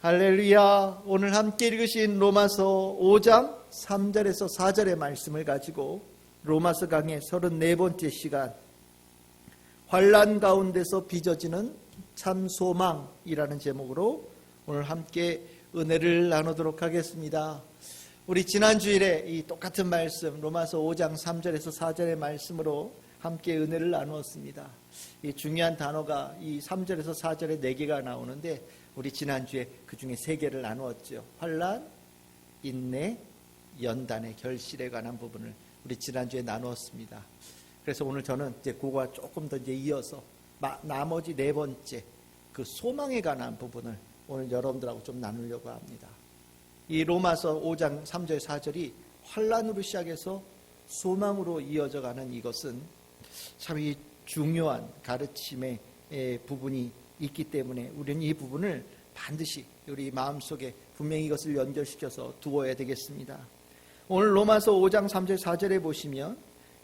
할렐루야. 오늘 함께 읽으신 로마서 5장 3절에서 4절의 말씀을 가지고 로마서 강의 34번째 시간, 환난 가운데서 빚어지는 참 소망이라는 제목으로 오늘 함께 은혜를 나누도록 하겠습니다. 우리 지난 주일에 이 똑같은 말씀 로마서 5장 3절에서 4절의 말씀으로 함께 은혜를 나누었습니다. 이 중요한 단어가 이 3절에서 4절에 4개가 나오는데 우리 지난주에 그 중에 3개를 나누었죠. 환난, 인내, 연단의 결실에 관한 부분을 우리 지난주에 나누었습니다. 그래서 오늘 저는 이제 그거와 조금 더 이제 이어서 나머지 4번째 그 소망에 관한 부분을 오늘 여러분들하고 좀 나누려고 합니다. 이 로마서 5장 3절 4절이 환난으로 시작해서 소망으로 이어져 가는 이것은 참 이 중요한 가르침의 부분이 있기 때문에 우리는 이 부분을 반드시 우리 마음속에 분명히 이것을 연결시켜서 두어야 되겠습니다. 오늘 로마서 5장 3절 4절에 보시면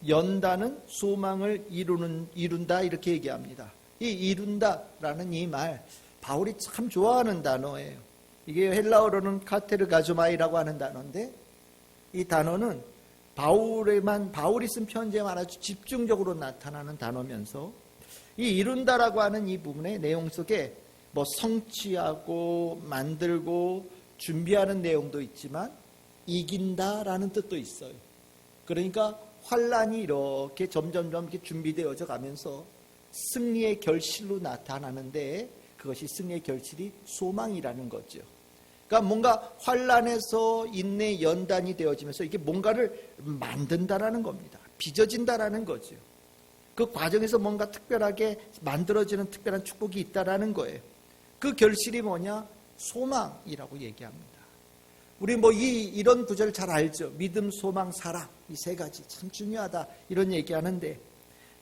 연단은 소망을 이룬다 이렇게 얘기합니다. 이 이룬다라는 이 말 바울이 참 좋아하는 단어예요. 이게 헬라어로는 카테르가조마이라고 하는 단어인데 이 단어는 바울이 쓴 편지에만 아주 집중적으로 나타나는 단어면서 이 이룬다라고 하는 이 부분의 내용 속에 뭐 성취하고 만들고 준비하는 내용도 있지만 이긴다라는 뜻도 있어요. 그러니까 환난이 이렇게 점점 이렇게 준비되어져 가면서 승리의 결실로 나타나는데 그것이 승리의 결실이 소망이라는 거죠. 그러니까 뭔가 환난에서 인내 연단이 되어지면서 이게 뭔가를 만든다라는 겁니다. 빚어진다라는 거죠. 그 과정에서 뭔가 특별하게 만들어지는 특별한 축복이 있다라는 거예요. 그 결실이 뭐냐? 소망이라고 얘기합니다. 우리 이런 구절 잘 알죠. 믿음, 소망, 사랑 이 3가지 참 중요하다 이런 얘기하는데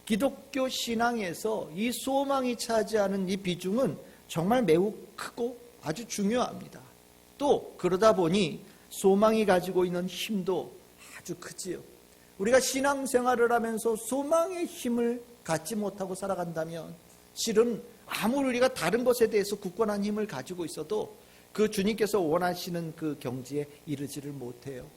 기독교 신앙에서 이 소망이 차지하는 이 비중은 정말 매우 크고 아주 중요합니다. 또 그러다 보니 소망이 가지고 있는 힘도 아주 크지요. 우리가 신앙생활을 하면서 소망의 힘을 갖지 못하고 살아간다면 실은 아무리 우리가 다른 것에 대해서 굳건한 힘을 가지고 있어도 그 주님께서 원하시는 그 경지에 이르지를 못해요.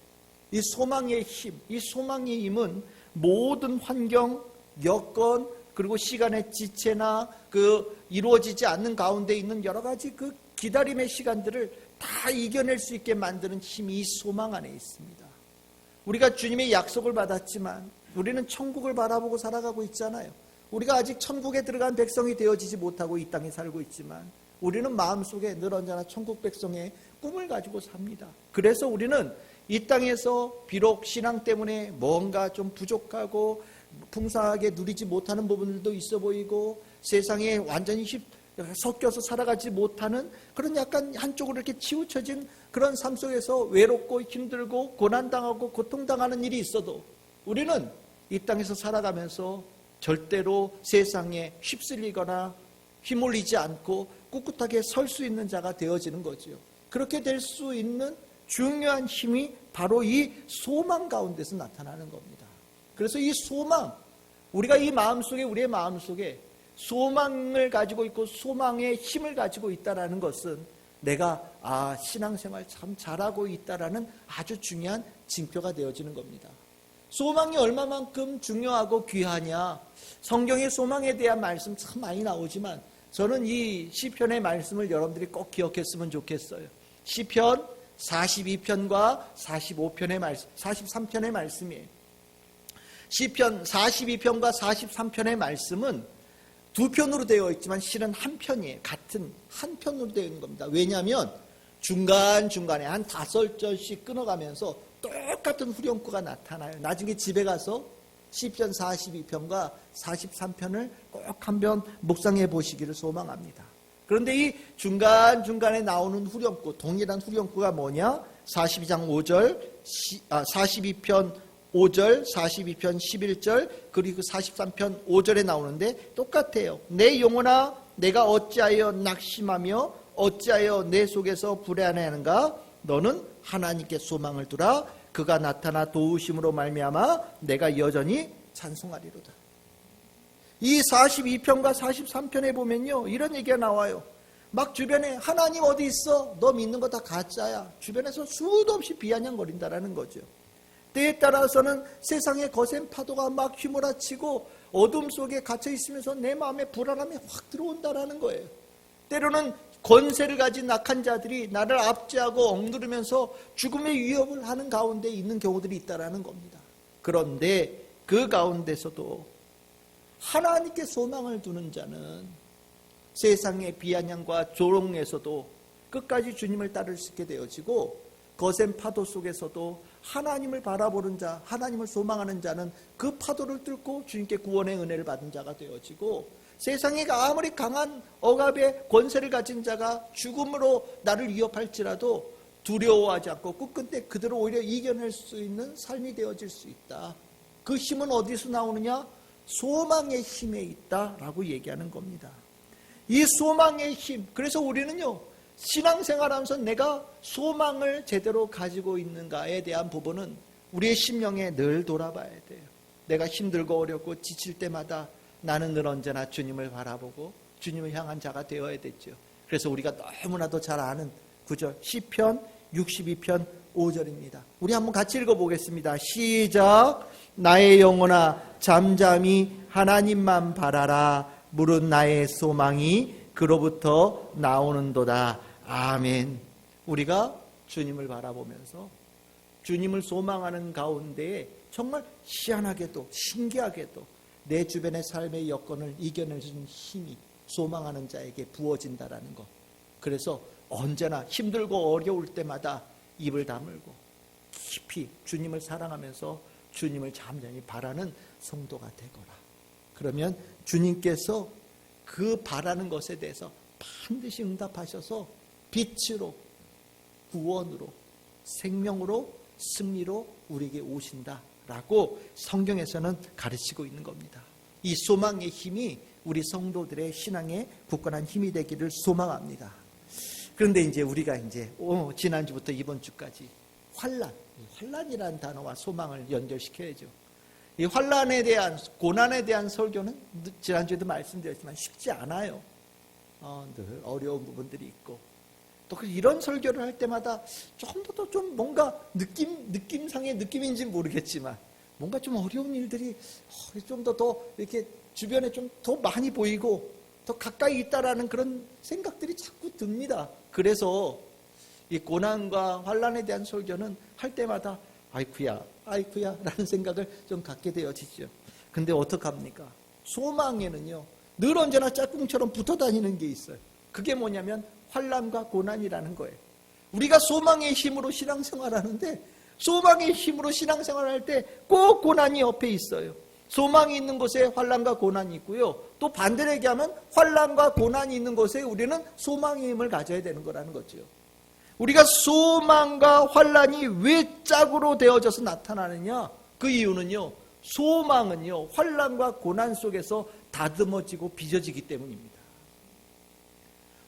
이 소망의 힘, 이 소망의 힘은 모든 환경, 여건, 그리고 시간의 지체나 그 이루어지지 않는 가운데 있는 여러 가지 그 기다림의 시간들을 다 이겨낼 수 있게 만드는 힘이 이 소망 안에 있습니다. 우리가 주님의 약속을 받았지만 우리는 천국을 바라보고 살아가고 있잖아요. 우리가 아직 천국에 들어간 백성이 되어지지 못하고 이 땅에 살고 있지만 우리는 마음속에 늘 언제나 천국 백성의 꿈을 가지고 삽니다. 그래서 우리는 이 땅에서 비록 신앙 때문에 뭔가 좀 부족하고 풍성하게 누리지 못하는 부분들도 있어 보이고 세상에 완전히 섞여서 살아가지 못하는 그런 약간 한쪽으로 이렇게 치우쳐진 그런 삶 속에서 외롭고 힘들고 고난당하고 고통당하는 일이 있어도 우리는 이 땅에서 살아가면서 절대로 세상에 휩쓸리거나 휘몰리지 않고 꿋꿋하게 설 수 있는 자가 되어지는 거죠. 그렇게 될 수 있는 중요한 힘이 바로 이 소망 가운데서 나타나는 겁니다. 그래서 이 소망, 우리가 이 마음속에 우리의 마음속에 소망을 가지고 있고 소망의 힘을 가지고 있다라는 것은 내가 신앙생활 참 잘하고 있다라는 아주 중요한 징표가 되어지는 겁니다. 소망이 얼마만큼 중요하고 귀하냐? 성경의 소망에 대한 말씀 참 많이 나오지만 저는 이 시편의 말씀을 여러분들이 꼭 기억했으면 좋겠어요. 시편 42편과 45편의 말씀, 43편의 말씀이에요. 시편 42편과 43편의 말씀은 2편으로 되어 있지만 실은 한 편이에요. 같은 한 편으로 되어 있는 겁니다. 왜냐하면 중간중간에 한 5절씩 끊어가면서 똑같은 후렴구가 나타나요. 나중에 집에 가서 시편 42편과 43편을 꼭 한번 묵상해 보시기를 소망합니다. 그런데 이 중간중간에 나오는 후렴구, 동일한 후렴구가 뭐냐? 42장 5절, 42편 5절, 42편 11절, 그리고 43편 5절에 나오는데 똑같아요. 내 영혼아, 내가 어찌하여 낙심하며 어찌하여 내 속에서 불안해하는가? 너는 하나님께 소망을 두라. 그가 나타나 도우심으로 말미암아 내가 여전히 찬송하리로다. 이 42편과 43편에 보면요, 이런 얘기가 나와요. 막 주변에 하나님 어디 있어? 너 믿는 거 다 가짜야. 주변에서 수도 없이 비아냥거린다라는 거죠. 때에 따라서는 세상의 거센 파도가 막 휘몰아치고 어둠 속에 갇혀 있으면서 내 마음에 불안함이 확 들어온다라는 거예요. 때로는 권세를 가진 악한 자들이 나를 압제하고 억누르면서 죽음의 위협을 하는 가운데 있는 경우들이 있다라는 겁니다. 그런데 그 가운데서도 하나님께 소망을 두는 자는 세상의 비아냥과 조롱에서도 끝까지 주님을 따를 수 있게 되어지고, 거센 파도 속에서도 하나님을 바라보는 자, 하나님을 소망하는 자는 그 파도를 뚫고 주님께 구원의 은혜를 받은 자가 되어지고, 세상에 아무리 강한 억압의 권세를 가진 자가 죽음으로 나를 위협할지라도 두려워하지 않고 끝끝내 그대로 오히려 이겨낼 수 있는 삶이 되어질 수 있다. 그 힘은 어디서 나오느냐? 소망의 힘에 있다라고 얘기하는 겁니다. 이 소망의 힘, 그래서 우리는요, 신앙생활하면서 내가 소망을 제대로 가지고 있는가에 대한 부분은 우리의 심령에 늘 돌아봐야 돼요. 내가 힘들고 어렵고 지칠 때마다 나는 늘 언제나 주님을 바라보고 주님을 향한 자가 되어야 되죠. 그래서 우리가 너무나도 잘 아는 구절, 시편 62편 5절입니다. 우리 한번 같이 읽어보겠습니다. 시작. 나의 영혼아 잠잠히 하나님만 바라라. 물은 나의 소망이 그로부터 나오는도다. 아멘. 우리가 주님을 바라보면서 주님을 소망하는 가운데에 정말 희한하게도 신기하게도 내 주변의 삶의 여건을 이겨낼 수 있는 힘이 소망하는 자에게 부어진다라는 것. 그래서 언제나 힘들고 어려울 때마다 입을 다물고 깊이 주님을 사랑하면서 주님을 잠잠히 바라는 성도가 되거라. 그러면 주님께서 그 바라는 것에 대해서 반드시 응답하셔서 빛으로, 구원으로, 생명으로, 승리로 우리에게 오신다라고 성경에서는 가르치고 있는 겁니다. 이 소망의 힘이 우리 성도들의 신앙에 굳건한 힘이 되기를 소망합니다. 그런데 이제 우리가 지난주부터 이번 주까지 환란이라는 단어와 소망을 연결시켜야죠. 이 환란에 대한, 고난에 대한 설교는 지난주에도 말씀드렸지만 쉽지 않아요. 늘 어려운 부분들이 있고, 또 이런 설교를 할 때마다 좀 더 좀 뭔가 느낌상의 느낌인지 모르겠지만 뭔가 좀 어려운 일들이 좀 더 이렇게 주변에 좀 더 많이 보이고 더 가까이 있다라는 그런 생각들이 자꾸 듭니다. 그래서 이 고난과 환란에 대한 설교는 할 때마다 아이쿠야 라는 생각을 좀 갖게 되어지죠. 근데 어떡합니까? 소망에는요, 늘 언제나 짝꿍처럼 붙어 다니는 게 있어요. 그게 뭐냐면 환란과 고난이라는 거예요. 우리가 소망의 힘으로 신앙생활하는데, 소망의 힘으로 신앙생활할 때 꼭 고난이 옆에 있어요. 소망이 있는 곳에 환란과 고난이 있고요. 또 반대로 얘기하면 환란과 고난이 있는 곳에 우리는 소망의 힘을 가져야 되는 거라는 거죠. 우리가 소망과 환란이 왜 짝으로 되어져서 나타나느냐? 그 이유는요, 소망은요, 환란과 고난 속에서 다듬어지고 빚어지기 때문입니다.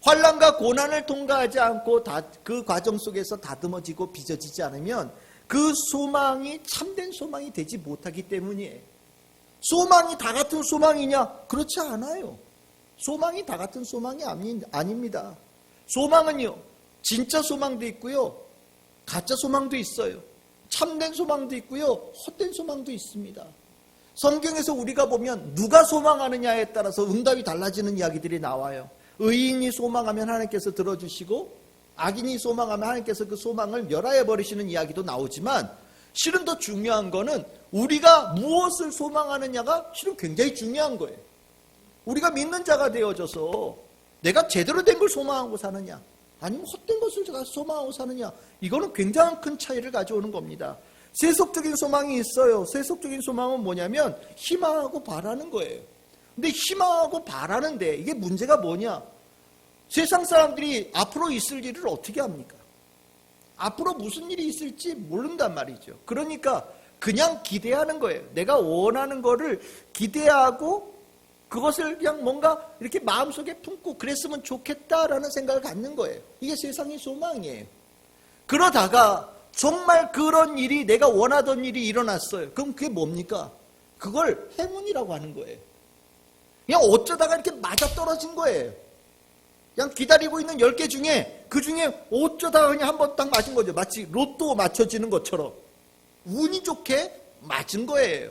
환란과 고난을 통과하지 않고 그 과정 속에서 다듬어지고 빚어지지 않으면 그 소망이 참된 소망이 되지 못하기 때문이에요. 소망이 다 같은 소망이냐? 그렇지 않아요. 소망이 다 같은 소망이 아닙니다. 소망은요, 진짜 소망도 있고요, 가짜 소망도 있어요. 참된 소망도 있고요, 헛된 소망도 있습니다. 성경에서 우리가 보면 누가 소망하느냐에 따라서 응답이 달라지는 이야기들이 나와요. 의인이 소망하면 하나님께서 들어주시고, 악인이 소망하면 하나님께서 그 소망을 멸하여 버리시는 이야기도 나오지만, 실은 더 중요한 거는 우리가 무엇을 소망하느냐가 실은 굉장히 중요한 거예요. 우리가 믿는 자가 되어져서 내가 제대로 된 걸 소망하고 사느냐, 아니면 헛된 것을 소망하고 사느냐, 이거는 굉장히 큰 차이를 가져오는 겁니다. 세속적인 소망이 있어요. 세속적인 소망은 뭐냐면 희망하고 바라는 거예요. 근데 희망하고 바라는데 이게 문제가 뭐냐? 세상 사람들이 앞으로 있을 일을 어떻게 합니까? 앞으로 무슨 일이 있을지 모른단 말이죠. 그러니까 그냥 기대하는 거예요. 내가 원하는 거를 기대하고 그것을 그냥 뭔가 이렇게 마음속에 품고 그랬으면 좋겠다라는 생각을 갖는 거예요. 이게 세상의 소망이에요. 그러다가 정말 그런 일이, 내가 원하던 일이 일어났어요. 그럼 그게 뭡니까? 그걸 행운이라고 하는 거예요. 그냥 어쩌다가 이렇게 맞아떨어진 거예요. 그냥 기다리고 있는 10개 중에 그 중에 어쩌다 그냥 한 번 딱 맞은 거죠. 마치 로또 맞춰지는 것처럼 운이 좋게 맞은 거예요.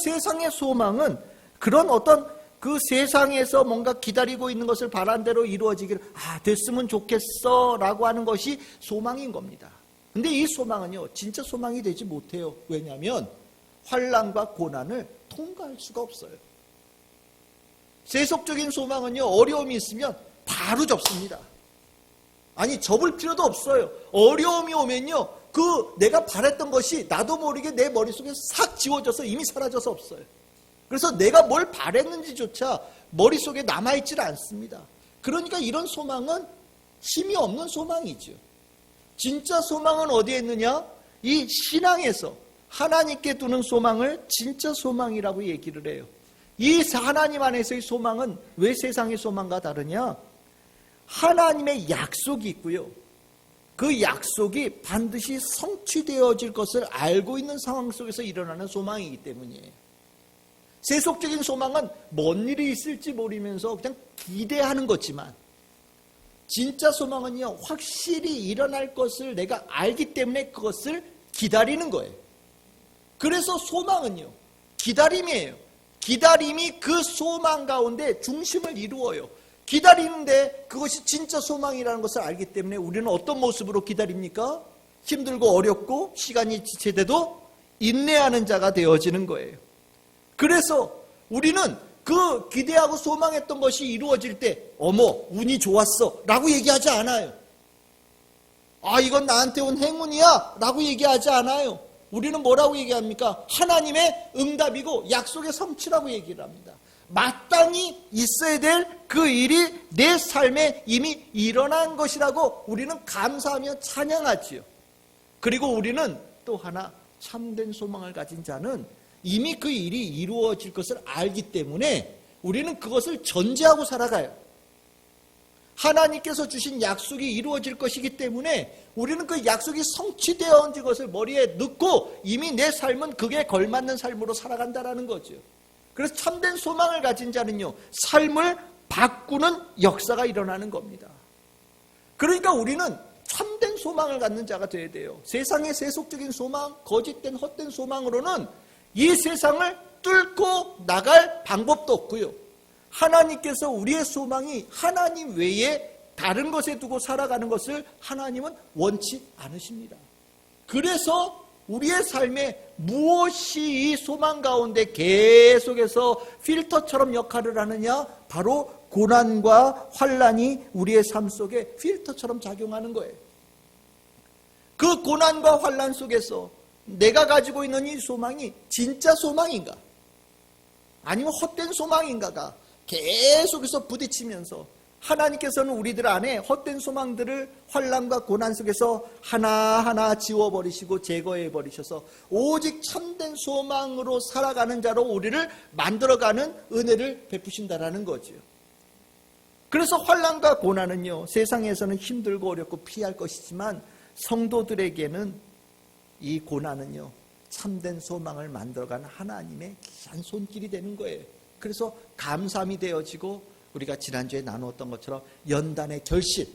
세상의 소망은 그런 어떤 그 세상에서 뭔가 기다리고 있는 것을 바란 대로 이루어지기를 됐으면 좋겠어 라고 하는 것이 소망인 겁니다. 근데 이 소망은요 진짜 소망이 되지 못해요. 왜냐하면 환난과 고난을 통과할 수가 없어요. 세속적인 소망은요 어려움이 있으면 바로 접습니다. 아니 접을 필요도 없어요. 어려움이 오면요 그 내가 바랬던 것이 나도 모르게 내 머릿속에 싹 지워져서 이미 사라져서 없어요. 그래서 내가 뭘 바랬는지조차 머릿속에 남아있질 않습니다. 그러니까 이런 소망은 힘이 없는 소망이죠. 진짜 소망은 어디에 있느냐? 이 신앙에서 하나님께 두는 소망을 진짜 소망이라고 얘기를 해요. 이 하나님 안에서의 소망은 왜 세상의 소망과 다르냐? 하나님의 약속이 있고요. 그 약속이 반드시 성취되어질 것을 알고 있는 상황 속에서 일어나는 소망이기 때문이에요. 세속적인 소망은 뭔 일이 있을지 모르면서 그냥 기대하는 거지만 진짜 소망은요 확실히 일어날 것을 내가 알기 때문에 그것을 기다리는 거예요. 그래서 소망은요 기다림이에요. 기다림이 그 소망 가운데 중심을 이루어요. 기다리는데 그것이 진짜 소망이라는 것을 알기 때문에 우리는 어떤 모습으로 기다립니까? 힘들고 어렵고 시간이 지체돼도 인내하는 자가 되어지는 거예요. 그래서 우리는 그 기대하고 소망했던 것이 이루어질 때 어머 운이 좋았어 라고 얘기하지 않아요. 이건 나한테 온 행운이야 라고 얘기하지 않아요. 우리는 뭐라고 얘기합니까? 하나님의 응답이고 약속의 성취라고 얘기를 합니다. 마땅히 있어야 될 그 일이 내 삶에 이미 일어난 것이라고 우리는 감사하며 찬양하지요. 그리고 우리는 또 하나 참된 소망을 가진 자는 이미 그 일이 이루어질 것을 알기 때문에 우리는 그것을 전제하고 살아가요. 하나님께서 주신 약속이 이루어질 것이기 때문에 우리는 그 약속이 성취되어 온 것을 머리에 넣고 이미 내 삶은 그게 걸맞는 삶으로 살아간다라는 거죠. 그래서 참된 소망을 가진 자는요 삶을 바꾸는 역사가 일어나는 겁니다. 그러니까 우리는 참된 소망을 갖는 자가 되어야 돼요. 세상의 세속적인 소망, 거짓된 헛된 소망으로는 이 세상을 뚫고 나갈 방법도 없고요. 하나님께서 우리의 소망이 하나님 외에 다른 것에 두고 살아가는 것을 하나님은 원치 않으십니다. 그래서 우리의 삶에 무엇이 이 소망 가운데 계속해서 필터처럼 역할을 하느냐? 바로 고난과 환난이 우리의 삶 속에 필터처럼 작용하는 거예요. 그 고난과 환난 속에서 내가 가지고 있는 이 소망이 진짜 소망인가? 아니면 헛된 소망인가가 계속해서 부딪히면서 하나님께서는 우리들 안에 헛된 소망들을 환난과 고난 속에서 하나하나 지워버리시고 제거해버리셔서 오직 참된 소망으로 살아가는 자로 우리를 만들어가는 은혜를 베푸신다라는 거죠. 그래서 환난과 고난은요 세상에서는 힘들고 어렵고 피할 것이지만 성도들에게는 이 고난은요 참된 소망을 만들어가는 하나님의 귀한 손길이 되는 거예요. 그래서 감사함이 되어지고 우리가 지난주에 나누었던 것처럼 연단의 결실,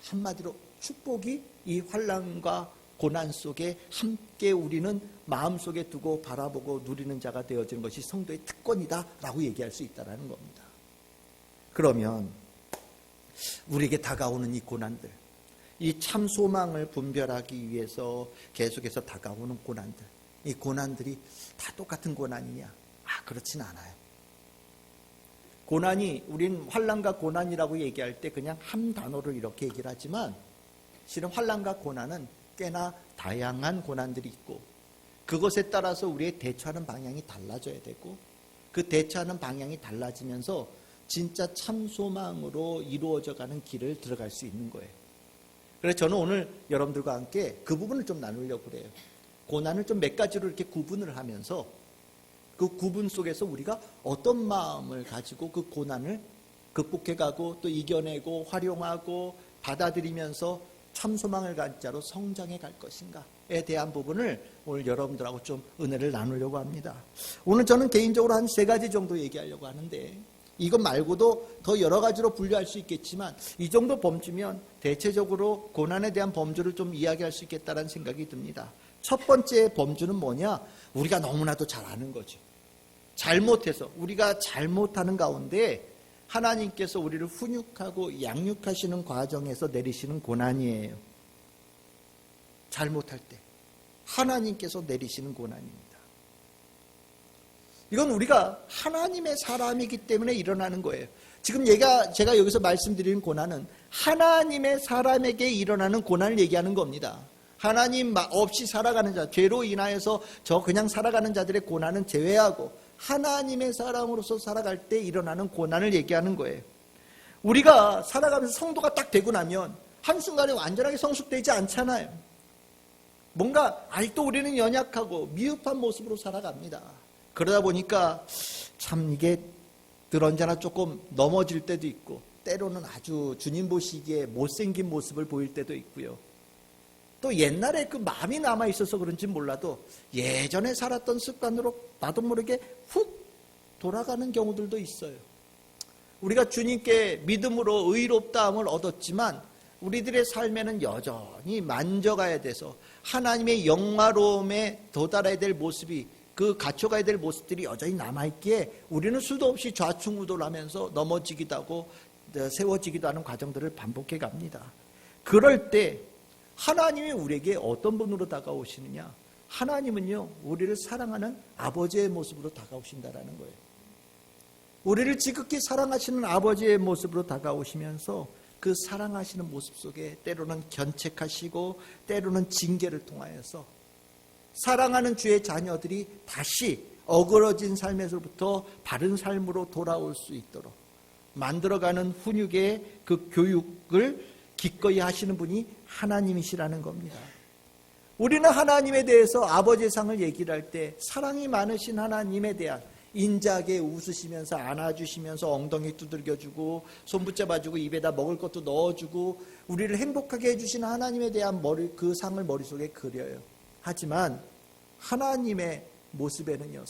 한마디로 축복이 이 환난과 고난 속에 함께 우리는 마음속에 두고 바라보고 누리는 자가 되어지는 것이 성도의 특권이다라고 얘기할 수 있다는 겁니다. 그러면 우리에게 다가오는 이 고난들, 이 참 소망을 분별하기 위해서 계속해서 다가오는 고난들, 이 고난들이 다 똑같은 고난이냐? 그렇진 않아요. 고난이, 우린 환난과 고난이라고 얘기할 때 그냥 한 단어로 이렇게 얘기를 하지만 실은 환난과 고난은 꽤나 다양한 고난들이 있고 그것에 따라서 우리의 대처하는 방향이 달라져야 되고 그 대처하는 방향이 달라지면서 진짜 참 소망으로 이루어져가는 길을 들어갈 수 있는 거예요. 그래서 저는 오늘 여러분들과 함께 그 부분을 좀 나누려고 그래요. 고난을 좀 몇 가지로 이렇게 구분을 하면서 그 구분 속에서 우리가 어떤 마음을 가지고 그 고난을 극복해가고 또 이겨내고 활용하고 받아들이면서 참 소망을 가진 자로 성장해 갈 것인가에 대한 부분을 오늘 여러분들하고 좀 은혜를 나누려고 합니다. 오늘 저는 개인적으로 한 3가지 정도 얘기하려고 하는데 이것 말고도 더 여러 가지로 분류할 수 있겠지만 이 정도 범주면 대체적으로 고난에 대한 범주를 좀 이야기할 수 있겠다는 생각이 듭니다. 첫 번째 범주는 뭐냐? 우리가 너무나도 잘 아는 거죠. 잘못해서 우리가 잘못하는 가운데 하나님께서 우리를 훈육하고 양육하시는 과정에서 내리시는 고난이에요. 잘못할 때 하나님께서 내리시는 고난입니다. 이건 우리가 하나님의 사람이기 때문에 일어나는 거예요. 지금 제가 여기서 말씀드리는 고난은 하나님의 사람에게 일어나는 고난을 얘기하는 겁니다. 하나님 없이 살아가는 자, 죄로 인하여서 저 그냥 살아가는 자들의 고난은 제외하고 하나님의 사람으로서 살아갈 때 일어나는 고난을 얘기하는 거예요. 우리가 살아가면서 성도가 딱 되고 나면 한순간에 완전하게 성숙되지 않잖아요. 뭔가 아직도 우리는 연약하고 미흡한 모습으로 살아갑니다. 그러다 보니까 참 이게 늘 언제나 조금 넘어질 때도 있고 때로는 아주 주님 보시기에 못생긴 모습을 보일 때도 있고요. 또 옛날에 그 마음이 남아있어서 그런지 몰라도 예전에 살았던 습관으로 나도 모르게 훅 돌아가는 경우들도 있어요. 우리가 주님께 믿음으로 의롭다함을 얻었지만 우리들의 삶에는 여전히 만져가야 돼서 하나님의 영화로움에 도달해야 될 모습이 그 갖춰가야 될 모습들이 여전히 남아있기에 우리는 수도 없이 좌충우돌하면서 넘어지기도 하고 세워지기도 하는 과정들을 반복해 갑니다. 그럴 때 하나님이 우리에게 어떤 분으로 다가오시느냐? 하나님은요, 우리를 사랑하는 아버지의 모습으로 다가오신다라는 거예요. 우리를 지극히 사랑하시는 아버지의 모습으로 다가오시면서 그 사랑하시는 모습 속에 때로는 견책하시고 때로는 징계를 통하여서 사랑하는 주의 자녀들이 다시 어그러진 삶에서부터 바른 삶으로 돌아올 수 있도록 만들어가는 훈육의 그 교육을 기꺼이 하시는 분이 하나님이시라는 겁니다. 우리는 하나님에 대해서 아버지의 상을 얘기를 할 때 사랑이 많으신 하나님에 대한 인자하게 웃으시면서 안아주시면서 엉덩이 두들겨주고 손 붙잡아주고 입에다 먹을 것도 넣어주고 우리를 행복하게 해주시는 하나님에 대한 그 상을 머릿속에 그려요. 하지만 하나님의 모습에는요,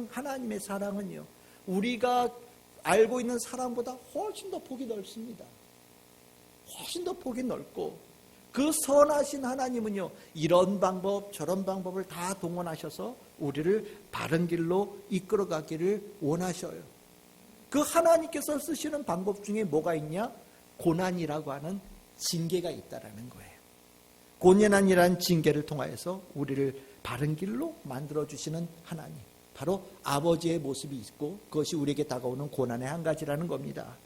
하나님의 사랑은요, 우리가 알고 있는 사랑보다 훨씬 더 폭이 넓습니다. 훨씬 더 폭이 넓고 그 선하신 하나님은요, 이런 방법 저런 방법을 다 동원하셔서 우리를 바른 길로 이끌어가기를 원하셔요. 그 하나님께서 쓰시는 방법 중에 뭐가 있냐? 고난이라고 하는 징계가 있다라는 거예요. 고난이라는 징계를 통하여서 우리를 바른 길로 만들어주시는 하나님, 바로 아버지의 모습이 있고 그것이 우리에게 다가오는 고난의 한 가지라는 겁니다.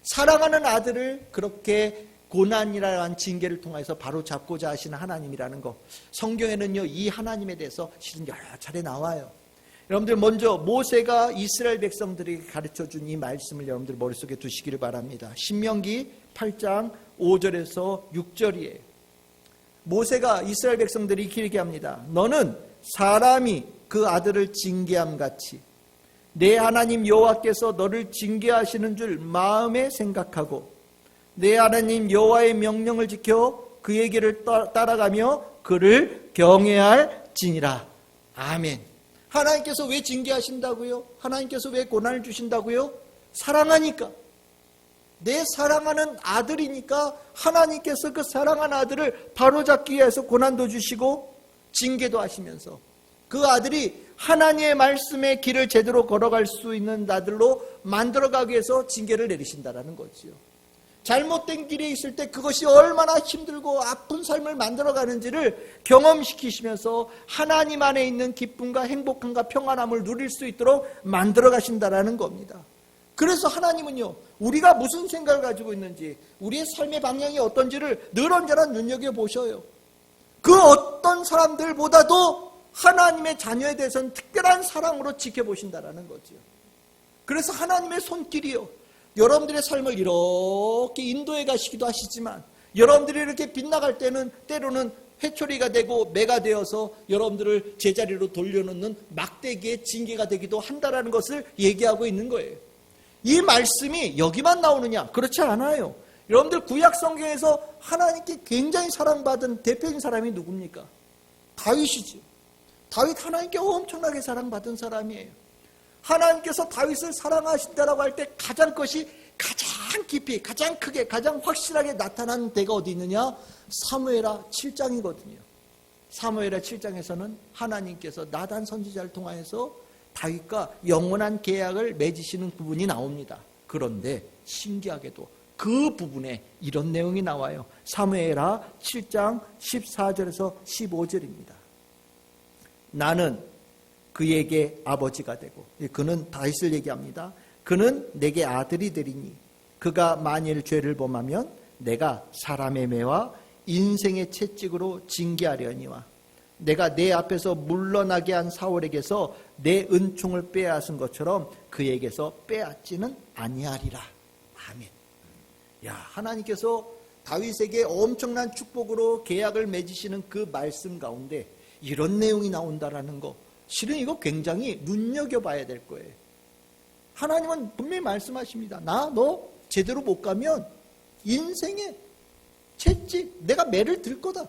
사랑하는 아들을 그렇게 고난이라는 징계를 통해서 바로 잡고자 하시는 하나님이라는 것, 성경에는요 이 하나님에 대해서 실은 여러 차례 나와요. 여러분들 먼저 모세가 이스라엘 백성들에게 가르쳐준 이 말씀을 여러분들 머릿속에 두시기를 바랍니다. 신명기 8장 5절에서 6절이에요. 모세가 이스라엘 백성들이 길게 합니다. 너는 사람이 그 아들을 징계함 같이 내 하나님 여호와께서 너를 징계하시는 줄 마음에 생각하고 내 하나님 여호와의 명령을 지켜 그의 길을 따라가며 그를 경외할지니라. 아멘. 하나님께서 왜 징계하신다고요? 하나님께서 왜 고난을 주신다고요? 사랑하니까. 내 사랑하는 아들이니까 하나님께서 그 사랑하는 아들을 바로잡기 위해서 고난도 주시고 징계도 하시면서 그 아들이 하나님의 말씀의 길을 제대로 걸어갈 수 있는 아들로 만들어가기 위해서 징계를 내리신다라는 거지요. 잘못된 길에 있을 때 그것이 얼마나 힘들고 아픈 삶을 만들어가는지를 경험시키시면서 하나님 안에 있는 기쁨과 행복함과 평안함을 누릴 수 있도록 만들어 가신다라는 겁니다. 그래서 하나님은요, 우리가 무슨 생각을 가지고 있는지, 우리의 삶의 방향이 어떤지를 늘 언제나 눈여겨보셔요. 그 어떤 사람들보다도 하나님의 자녀에 대해서는 특별한 사랑으로 지켜보신다라는 거죠. 그래서 하나님의 손길이요, 여러분들의 삶을 이렇게 인도해 가시기도 하시지만 여러분들이 이렇게 빗나갈 때는 때로는 회초리가 되고 매가 되어서 여러분들을 제자리로 돌려놓는 막대기의 징계가 되기도 한다라는 것을 얘기하고 있는 거예요. 이 말씀이 여기만 나오느냐? 그렇지 않아요. 여러분들 구약 성경에서 하나님께 굉장히 사랑받은 대표적인 사람이 누굽니까? 다윗이지. 다윗 하나님께 엄청나게 사랑받은 사람이에요. 하나님께서 다윗을 사랑하신다라고 할 때 가장 깊이, 가장 크게, 가장 확실하게 나타난 데가 어디 있느냐? 사무엘하 7장이거든요. 사무엘하 7장에서는 하나님께서 나단 선지자를 통하여서 다윗과 영원한 계약을 맺으시는 부분이 나옵니다. 그런데 신기하게도 그 부분에 이런 내용이 나와요. 사무엘하 7장 14절에서 15절입니다. 나는 그에게 아버지가 되고, 그는 다윗을 얘기합니다. 그는 내게 아들이 되리니 그가 만일 죄를 범하면 내가 사람의 매와 인생의 채찍으로 징계하려니와 내가 내 앞에서 물러나게 한 사울에게서 내 은총을 빼앗은 것처럼 그에게서 빼앗지는 아니하리라. 아멘. 야, 하나님께서 다윗에게 엄청난 축복으로 계약을 맺으시는 그 말씀 가운데 이런 내용이 나온다라는 거, 실은 이거 굉장히 눈여겨봐야 될 거예요. 하나님은 분명히 말씀하십니다. 너 제대로 못 가면 인생의 채찍, 내가 매를 들 거다.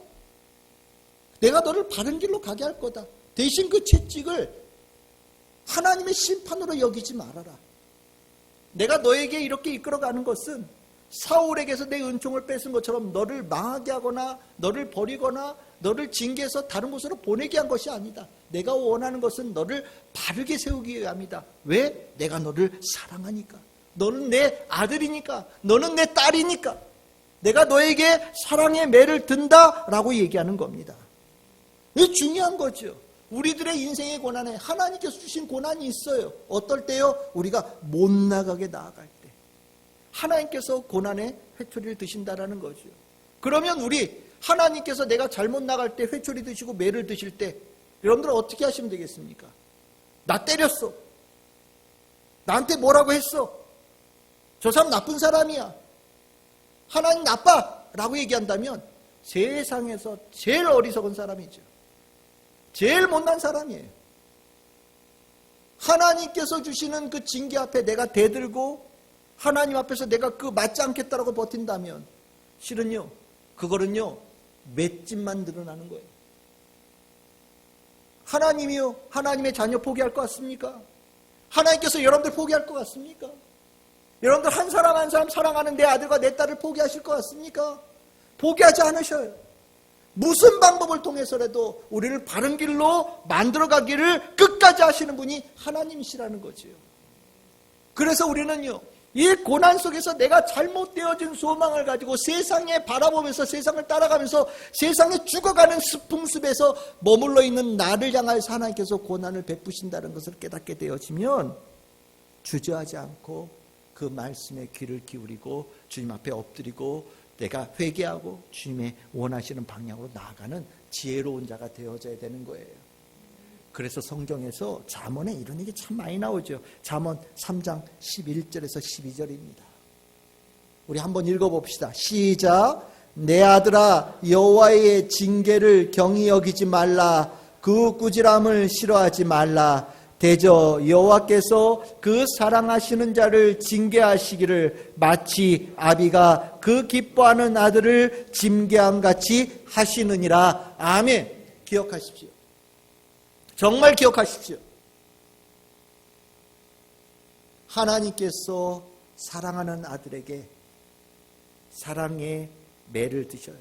내가 너를 바른 길로 가게 할 거다. 대신 그 채찍을 하나님의 심판으로 여기지 말아라. 내가 너에게 이렇게 이끌어가는 것은 사울에게서 내 은총을 뺏은 것처럼 너를 망하게 하거나 너를 버리거나 너를 징계해서 다른 곳으로 보내게 한 것이 아니다. 내가 원하는 것은 너를 바르게 세우기 위함이다. 왜? 내가 너를 사랑하니까. 너는 내 아들이니까. 너는 내 딸이니까. 내가 너에게 사랑의 매를 든다라고 얘기하는 겁니다. 이게 중요한 거죠. 우리들의 인생의 고난에 하나님께서 주신 고난이 있어요. 어떨 때요? 우리가 못 나가게 나아갈 때 하나님께서 고난의 회초리를 드신다라는 거죠. 그러면 우리 하나님께서 내가 잘못 나갈 때 회초리 드시고 매를 드실 때 여러분들 어떻게 하시면 되겠습니까? 나 때렸어. 나한테 뭐라고 했어. 저 사람 나쁜 사람이야. 하나님 나빠 라고 얘기한다면 세상에서 제일 어리석은 사람이죠. 제일 못난 사람이에요. 하나님께서 주시는 그 징계 앞에 내가 대들고 하나님 앞에서 내가 그 맞지 않겠다라고 버틴다면 실은요, 그거는요 맷집만 늘어나는 거예요. 하나님이요, 하나님의 자녀 포기할 것 같습니까? 하나님께서 여러분들 포기할 것 같습니까? 여러분들 한 사람 한 사람 사랑하는 내 아들과 내 딸을 포기하실 것 같습니까? 포기하지 않으셔요. 무슨 방법을 통해서라도 우리를 바른 길로 만들어가기를 끝까지 하시는 분이 하나님이시라는 거지요. 그래서 우리는요, 이 고난 속에서 내가 잘못되어진 소망을 가지고 세상에 바라보면서 세상을 따라가면서 세상에 죽어가는 풍습에서 머물러 있는 나를 향하여서 하나님께서 고난을 베푸신다는 것을 깨닫게 되어지면 주저하지 않고 그 말씀에 귀를 기울이고 주님 앞에 엎드리고 내가 회개하고 주님의 원하시는 방향으로 나아가는 지혜로운 자가 되어져야 되는 거예요. 그래서 성경에서 잠언에 이런 얘기 참 많이 나오죠. 잠언 3장 11절에서 12절입니다. 우리 한번 읽어봅시다. 시작. 내 아들아, 여호와의 징계를 경히 여기지 말라. 그 꾸지람을 싫어하지 말라. 대저 여호와께서 그 사랑하시는 자를 징계하시기를 마치 아비가 그 기뻐하는 아들을 징계함 같이 하시느니라. 아멘. 기억하십시오. 정말 기억하십시오. 하나님께서 사랑하는 아들에게 사랑의 매를 드셔요.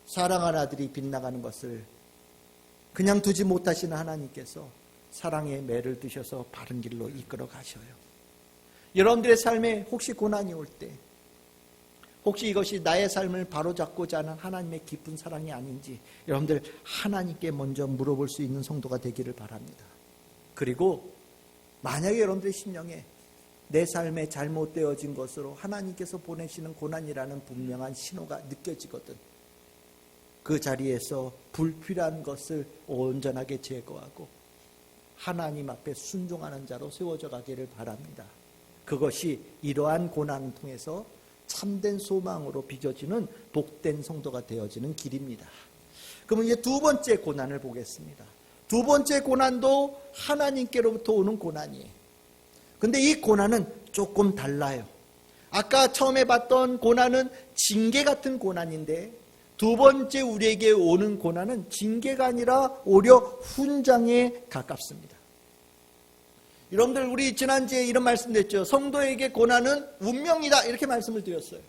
사랑하는 아들이 빗나가는 것을 그냥 두지 못하시는 하나님께서 사랑의 매를 드셔서 바른 길로 이끌어 가셔요. 여러분들의 삶에 혹시 고난이 올 때, 혹시 이것이 나의 삶을 바로잡고자 하는 하나님의 깊은 사랑이 아닌지 여러분들 하나님께 먼저 물어볼 수 있는 성도가 되기를 바랍니다. 그리고 만약에 여러분들의 심령에 내 삶에 잘못되어진 것으로 하나님께서 보내시는 고난이라는 분명한 신호가 느껴지거든, 그 자리에서 불필요한 것을 온전하게 제거하고 하나님 앞에 순종하는 자로 세워져 가기를 바랍니다. 그것이 이러한 고난을 통해서 참된 소망으로 빚어지는 복된 성도가 되어지는 길입니다. 그러면 이제 두 번째 고난을 보겠습니다. 두 번째 고난도 하나님께로부터 오는 고난이에요. 근데 이 고난은 조금 달라요. 아까 처음에 봤던 고난은 징계 같은 고난인데 두 번째 우리에게 오는 고난은 징계가 아니라 오히려 훈장에 가깝습니다. 여러분들 우리 지난주에 이런 말씀 드렸죠. 성도에게 고난은 운명이다 이렇게 말씀을 드렸어요.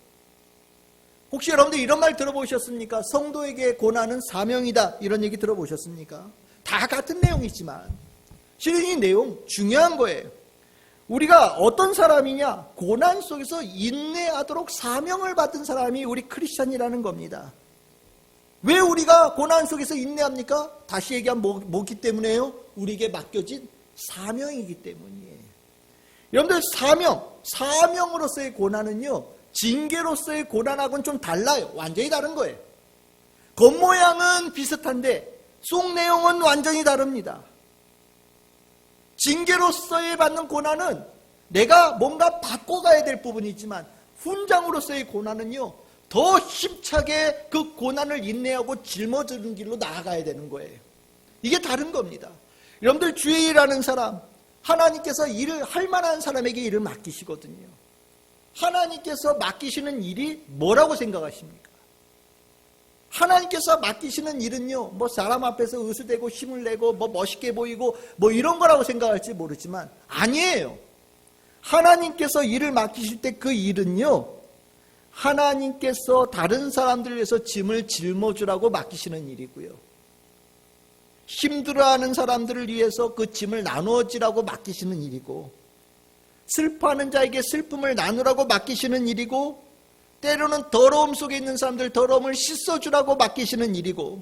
혹시 여러분들 이런 말 들어보셨습니까? 성도에게 고난은 사명이다 이런 얘기 들어보셨습니까? 다 같은 내용이지만 실은 이 내용 중요한 거예요. 우리가 어떤 사람이냐? 고난 속에서 인내하도록 사명을 받은 사람이 우리 크리스찬이라는 겁니다. 왜 우리가 고난 속에서 인내합니까? 다시 얘기하면 뭐기 때문에요? 우리에게 맡겨진 사명이기 때문이에요. 여러분들 사명으로서의 고난은요, 징계로서의 고난하고는 좀 달라요. 완전히 다른 거예요. 겉모양은 비슷한데 속 내용은 완전히 다릅니다. 징계로서의 받는 고난은 내가 뭔가 바꿔가야 될 부분이지만 훈장으로서의 고난은요, 더 힘차게 그 고난을 인내하고 짊어지는 길로 나아가야 되는 거예요. 이게 다른 겁니다. 여러분들 주의 일하는 사람, 하나님께서 일을 할 만한 사람에게 일을 맡기시거든요. 하나님께서 맡기시는 일이 뭐라고 생각하십니까? 하나님께서 맡기시는 일은요, 뭐 사람 앞에서 의수되고 힘을 내고 뭐 멋있게 보이고 뭐 이런 거라고 생각할지 모르지만 아니에요. 하나님께서 일을 맡기실 때 그 일은요, 하나님께서 다른 사람들을 위해서 짐을 짊어주라고 맡기시는 일이고요. 힘들어하는 사람들을 위해서 그 짐을 나누어지라고 맡기시는 일이고, 슬퍼하는 자에게 슬픔을 나누라고 맡기시는 일이고, 때로는 더러움 속에 있는 사람들 더러움을 씻어주라고 맡기시는 일이고,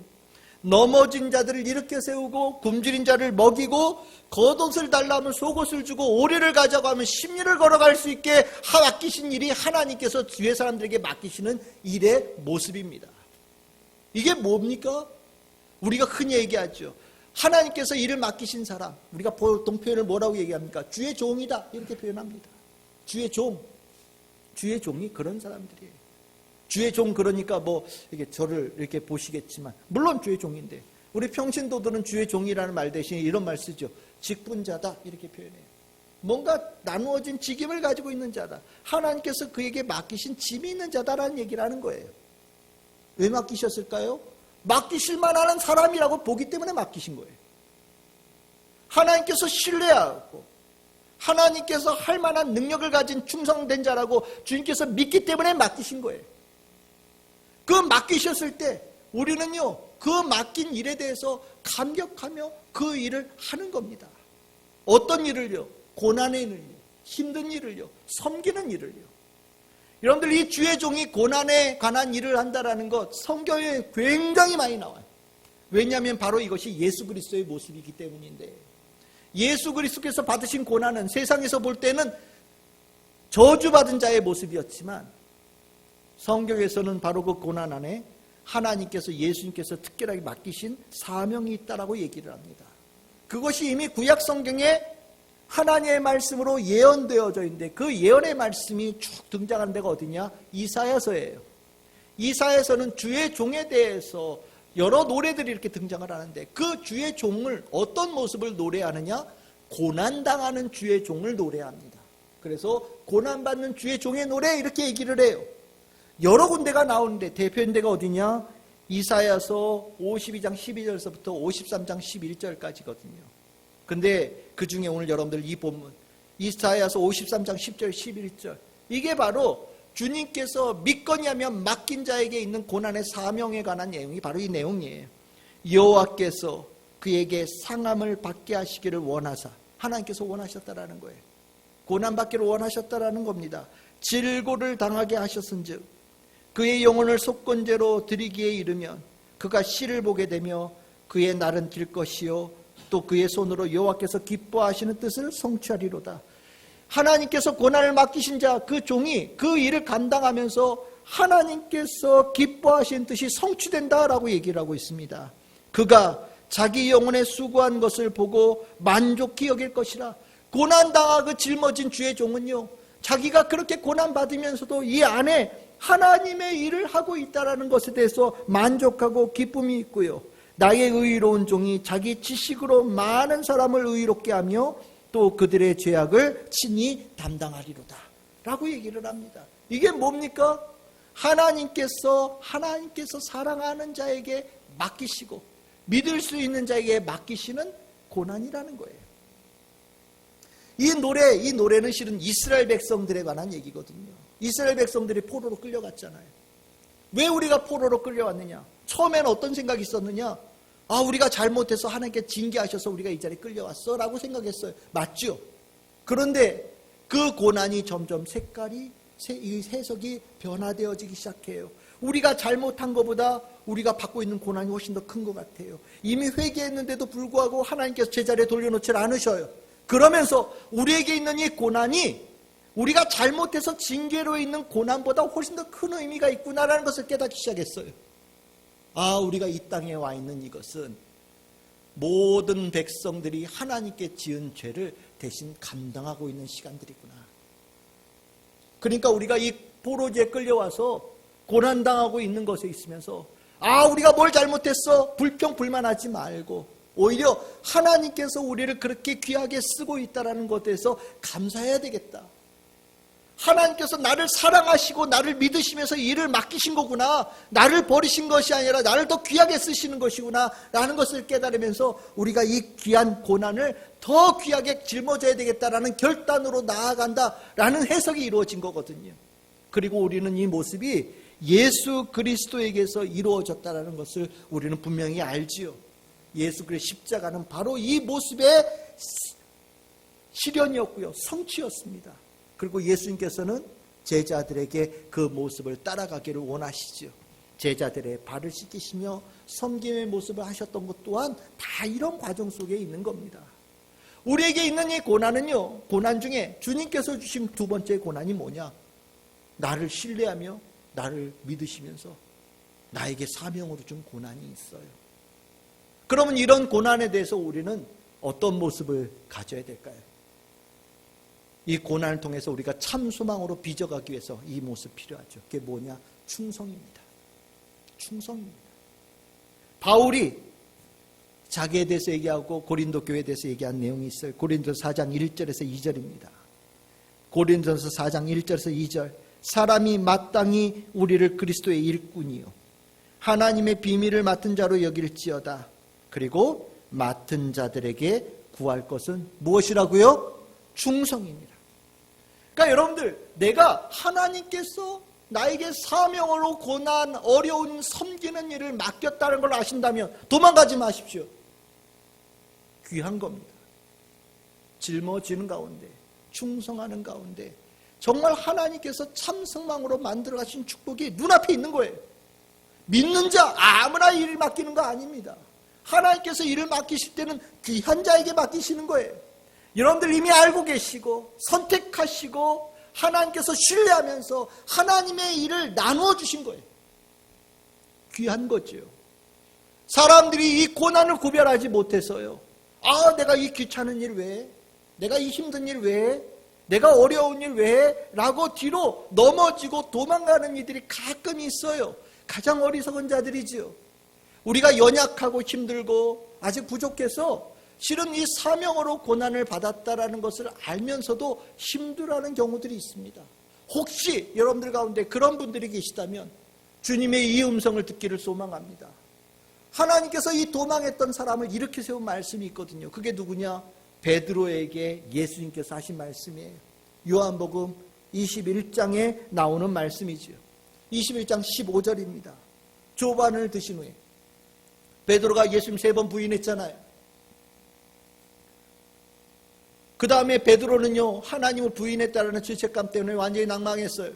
넘어진 자들을 일으켜 세우고 굶주린 자를 먹이고 겉옷을 달라 하면 속옷을 주고 오리를 가자고 하면 십리를 걸어갈 수 있게 맡기신 일이 하나님께서 주의 사람들에게 맡기시는 일의 모습입니다. 이게 뭡니까? 우리가 흔히 얘기하죠. 하나님께서 일을 맡기신 사람, 우리가 보통 표현을 뭐라고 얘기합니까? 주의 종이다 이렇게 표현합니다. 주의 종, 주의 종이 그런 사람들이에요. 주의 종 그러니까 뭐 이게 저를 이렇게 보시겠지만 물론 주의 종인데 우리 평신도들은 주의 종이라는 말 대신에 이런 말 쓰죠. 직분자다 이렇게 표현해요. 뭔가 나누어진 직임을 가지고 있는 자다. 하나님께서 그에게 맡기신 짐이 있는 자다라는 얘기를 하는 거예요. 왜 맡기셨을까요? 맡기실 만한 사람이라고 보기 때문에 맡기신 거예요. 하나님께서 신뢰하고 하나님께서 할 만한 능력을 가진 충성된 자라고 주님께서 믿기 때문에 맡기신 거예요. 그 맡기셨을 때 우리는요, 그 맡긴 일에 대해서 감격하며 그 일을 하는 겁니다. 어떤 일을요? 고난의 일을요, 힘든 일을요, 섬기는 일을요. 여러분들 이 주의 종이 고난에 관한 일을 한다라는 것 성경에 굉장히 많이 나와요. 왜냐하면 바로 이것이 예수 그리스도의 모습이기 때문인데, 예수 그리스도께서 받으신 고난은 세상에서 볼 때는 저주받은 자의 모습이었지만 성경에서는 바로 그 고난 안에 하나님께서 예수님께서 특별하게 맡기신 사명이 있다라고 얘기를 합니다. 그것이 이미 구약 성경에 하나님의 말씀으로 예언되어져 있는데 그 예언의 말씀이 쭉 등장하는 데가 어디냐? 이사야서예요. 이사야서는 주의 종에 대해서 여러 노래들이 이렇게 등장을 하는데 그 주의 종을 어떤 모습을 노래하느냐? 고난당하는 주의 종을 노래합니다. 그래서 고난받는 주의 종의 노래 이렇게 얘기를 해요. 여러 군데가 나오는데 대표인 데가 어디냐? 이사야서 52장 12절서부터 53장 11절까지거든요. 근데 그 중에 오늘 여러분들 이 본문 이사야서 53장 10절 11절 이게 바로 주님께서 믿거니 하면 맡긴 자에게 있는 고난의 사명에 관한 내용이 바로 이 내용이에요. 여호와께서 그에게 상함을 받게 하시기를 원하사, 하나님께서 원하셨다라는 거예요. 고난받기를 원하셨다라는 겁니다. 질고를 당하게 하셨은즉 그의 영혼을 속건제로 드리기에 이르면 그가 시를 보게 되며 그의 날은 길 것이요 또 그의 손으로 여호와께서 기뻐하시는 뜻을 성취하리로다. 하나님께서 고난을 맡기신 자 그 종이 그 일을 감당하면서 하나님께서 기뻐하신 뜻이 성취된다라고 얘기를 하고 있습니다. 그가 자기 영혼에 수고한 것을 보고 만족히 여길 것이라. 고난당하고 짊어진 주의 종은요, 자기가 그렇게 고난받으면서도 이 안에 하나님의 일을 하고 있다는 것에 대해서 만족하고 기쁨이 있고요. 나의 의로운 종이 자기 지식으로 많은 사람을 의롭게 하며 또 그들의 죄악을 친히 담당하리로다 라고 얘기를 합니다. 이게 뭡니까? 하나님께서 사랑하는 자에게 맡기시고 믿을 수 있는 자에게 맡기시는 고난이라는 거예요. 이 노래는 실은 이스라엘 백성들에 관한 얘기거든요. 이스라엘 백성들이 포로로 끌려갔잖아요. 왜 우리가 포로로 끌려왔느냐? 처음에는 어떤 생각이 있었느냐? 아, 우리가 잘못해서 하나님께 징계하셔서 우리가 이 자리에 끌려왔어 라고 생각했어요. 맞죠? 그런데 그 고난이 점점 이 해석이 변화되어지기 시작해요. 우리가 잘못한 것보다 우리가 받고 있는 고난이 훨씬 더 큰 것 같아요. 이미 회개했는데도 불구하고 하나님께서 제자리에 돌려놓지 않으셔요. 그러면서 우리에게 있는 이 고난이 우리가 잘못해서 징계로 있는 고난보다 훨씬 더 큰 의미가 있구나라는 것을 깨닫기 시작했어요. 아, 우리가 이 땅에 와 있는 이것은 모든 백성들이 하나님께 지은 죄를 대신 감당하고 있는 시간들이구나. 그러니까 우리가 이 포로지에 끌려와서 고난당하고 있는 것에 있으면서 아, 우리가 뭘 잘못했어? 불평불만하지 말고 오히려 하나님께서 우리를 그렇게 귀하게 쓰고 있다는 것에 대해서 감사해야 되겠다. 하나님께서 나를 사랑하시고 나를 믿으시면서 일을 맡기신 거구나. 나를 버리신 것이 아니라 나를 더 귀하게 쓰시는 것이구나 라는 것을 깨달으면서 우리가 이 귀한 고난을 더 귀하게 짊어져야 되겠다라는 결단으로 나아간다라는 해석이 이루어진 거거든요. 그리고 우리는 이 모습이 예수 그리스도에게서 이루어졌다는 것을 우리는 분명히 알지요. 예수 그리스도의 십자가는 바로 이 모습의 실현이었고요, 성취였습니다. 그리고 예수님께서는 제자들에게 그 모습을 따라가기를 원하시죠. 제자들의 발을 씻기시며 섬김의 모습을 하셨던 것 또한 다 이런 과정 속에 있는 겁니다. 우리에게 있는 이 고난은요, 고난 중에 주님께서 주신 두 번째 고난이 뭐냐? 나를 신뢰하며 나를 믿으시면서 나에게 사명으로 준 고난이 있어요. 그러면 이런 고난에 대해서 우리는 어떤 모습을 가져야 될까요? 이 고난을 통해서 우리가 참 소망으로 빚어가기 위해서 이 모습 필요하죠. 그게 뭐냐? 충성입니다. 충성입니다. 바울이 자기에 대해서 얘기하고 고린도 교회에 대해서 얘기한 내용이 있어요. 고린도서 4장 1절에서 2절입니다. 고린도서 4장 1절에서 2절. 사람이 마땅히 우리를 그리스도의 일꾼이요 하나님의 비밀을 맡은 자로 여길지어다. 그리고 맡은 자들에게 구할 것은 무엇이라고요? 충성입니다. 그러니까 여러분들, 내가 하나님께서 나에게 사명으로 고난, 어려운 섬기는 일을 맡겼다는 걸 아신다면 도망가지 마십시오. 귀한 겁니다. 짊어지는 가운데, 충성하는 가운데 정말 하나님께서 참 성망으로 만들어 가신 축복이 눈앞에 있는 거예요. 믿는 자 아무나 일을 맡기는 거 아닙니다. 하나님께서 일을 맡기실 때는 귀한 자에게 맡기시는 거예요. 여러분들 이미 알고 계시고 선택하시고 하나님께서 신뢰하면서 하나님의 일을 나누어 주신 거예요. 귀한 거죠. 사람들이 이 고난을 구별하지 못해서요, 아, 내가 이 귀찮은 일 왜 해? 내가 이 힘든 일 왜 해? 내가 어려운 일 왜 해? 라고 뒤로 넘어지고 도망가는 이들이 가끔 있어요. 가장 어리석은 자들이지요. 우리가 연약하고 힘들고 아직 부족해서 실은 이 사명으로 고난을 받았다라는 것을 알면서도 힘들어하는 경우들이 있습니다. 혹시 여러분들 가운데 그런 분들이 계시다면 주님의 이 음성을 듣기를 소망합니다. 하나님께서 이 도망했던 사람을 일으켜 세운 말씀이 있거든요. 그게 누구냐? 베드로에게 예수님께서 하신 말씀이에요. 요한복음 21장에 나오는 말씀이죠. 21장 15절입니다. 조반을 드신 후에 베드로가 예수님 3번 부인했잖아요. 그 다음에 베드로는요, 하나님을 부인했다는 죄책감 때문에 완전히 낭망했어요.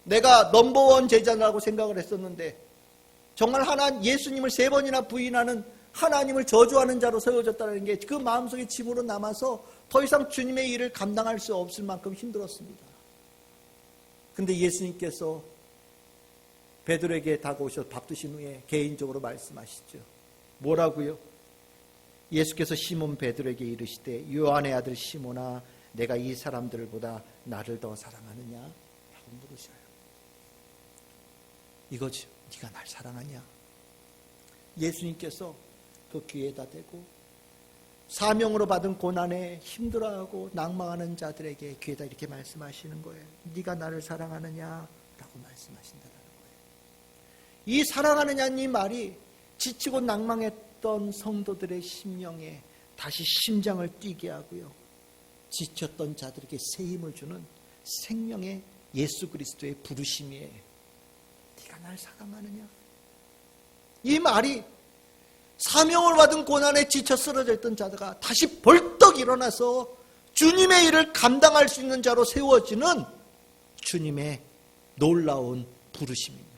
내가 넘버원 제자라고 생각을 했었는데 정말 예수님을 3번이나 부인하는 하나님을 저주하는 자로 세워졌다는 게 그 마음속에 짐으로 남아서 더 이상 주님의 일을 감당할 수 없을 만큼 힘들었습니다. 근데 예수님께서 베드로에게 다가오셔서 밥 드신 후에 개인적으로 말씀하시죠. 뭐라고요? 예수께서 시몬 베드로에게 이르시되 요한의 아들 시몬아, 내가 이 사람들보다 나를 더 사랑하느냐? 라고 물으셔요. 이거죠. 네가 날 사랑하냐? 예수님께서 그 귀에다 대고 사명으로 받은 고난에 힘들어하고 낭망하는 자들에게 귀에다 이렇게 말씀하시는 거예요. 네가 나를 사랑하느냐? 라고 말씀하신다는 거예요. 이 사랑하느냐는 이 말이 지치고 낭망했던 성도들의 심령에 다시 심장을 뛰게 하고요, 지쳤던 자들에게 새 힘을 주는 생명의 예수 그리스도의 부르심이에요. 네가 날 사랑하느냐? 이 말이 사명을 받은 고난에 지쳐 쓰러져 있던 자가 다시 벌떡 일어나서 주님의 일을 감당할 수 있는 자로 세워지는 주님의 놀라운 부르심입니다.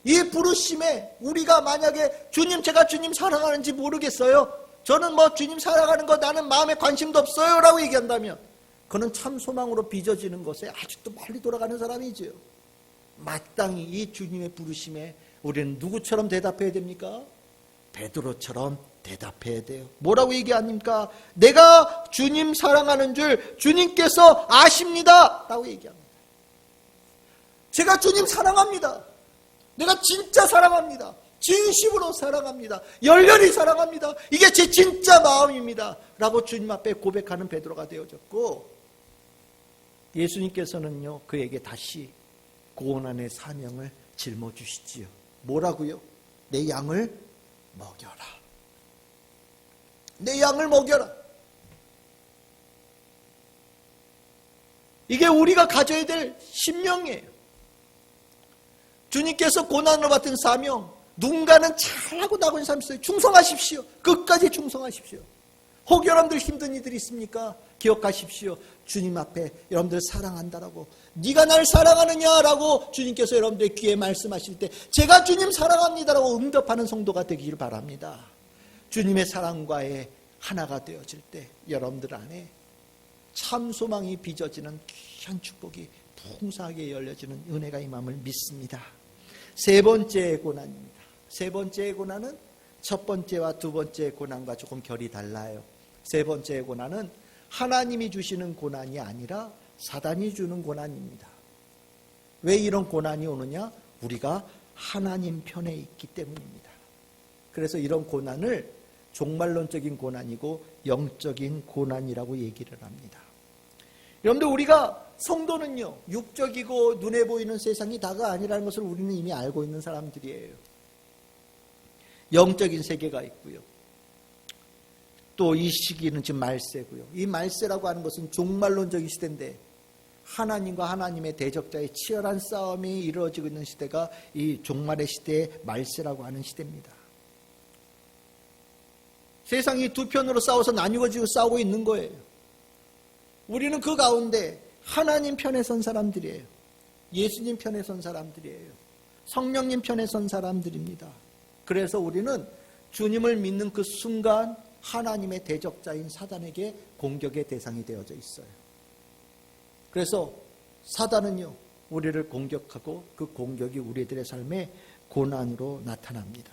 이 부르심에 우리가 만약에 주님, 제가 주님 사랑하는지 모르겠어요, 저는 주님 사랑하는 거 나는 마음에 관심도 없어요 라고 얘기한다면 그는 참 소망으로 빚어지는 것에 아직도 멀리 돌아가는 사람이지요. 마땅히 이 주님의 부르심에 우리는 누구처럼 대답해야 됩니까? 베드로처럼 대답해야 돼요. 뭐라고 얘기합니까? 내가 주님 사랑하는 줄 주님께서 아십니다 라고 얘기합니다. 제가 주님 사랑합니다. 내가 진짜 사랑합니다. 진심으로 사랑합니다. 열렬히 사랑합니다. 이게 제 진짜 마음입니다 라고 주님 앞에 고백하는 베드로가 되어졌고, 예수님께서는요 그에게 다시 고난의 사명을 짊어주시지요. 뭐라고요? 내 양을 먹여라. 내 양을 먹여라. 이게 우리가 가져야 될 신명이에요. 주님께서 고난을 받은 사명, 누군가는 잘하고 나고 있는 사람이 있어요. 충성하십시오. 끝까지 충성하십시오. 혹 여러분들 힘든 이들이 있습니까? 기억하십시오. 주님 앞에 여러분들 사랑한다라고, 네가 날 사랑하느냐라고 주님께서 여러분들의 귀에 말씀하실 때 제가 주님 사랑합니다라고 응답하는 성도가 되기를 바랍니다. 주님의 사랑과의 하나가 되어질 때 여러분들 안에 참 소망이 빚어지는 귀한 축복이 풍성하게 열려지는 은혜가 임함을 믿습니다. 세 번째 고난입니다. 세 번째 고난은 첫 번째와 두 번째 고난과 조금 결이 달라요. 세 번째 고난은 하나님이 주시는 고난이 아니라 사단이 주는 고난입니다. 왜 이런 고난이 오느냐? 우리가 하나님 편에 있기 때문입니다. 그래서 이런 고난을 종말론적인 고난이고 영적인 고난이라고 얘기를 합니다. 여러분들, 우리가 성도는요 육적이고 눈에 보이는 세상이 다가 아니라는 것을 우리는 이미 알고 있는 사람들이에요. 영적인 세계가 있고요, 또 이 시기는 지금 말세고요. 이 말세라고 하는 것은 종말론적인 시대인데 하나님과 하나님의 대적자의 치열한 싸움이 이루어지고 있는 시대가 이 종말의 시대의 말세라고 하는 시대입니다. 세상이 두 편으로 싸워서 나뉘어지고 싸우고 있는 거예요. 우리는 그 가운데 하나님 편에 선 사람들이에요. 예수님 편에 선 사람들이에요. 성령님 편에 선 사람들입니다. 그래서 우리는 주님을 믿는 그 순간 하나님의 대적자인 사단에게 공격의 대상이 되어져 있어요. 그래서 사단은요 우리를 공격하고 그 공격이 우리들의 삶에 고난으로 나타납니다.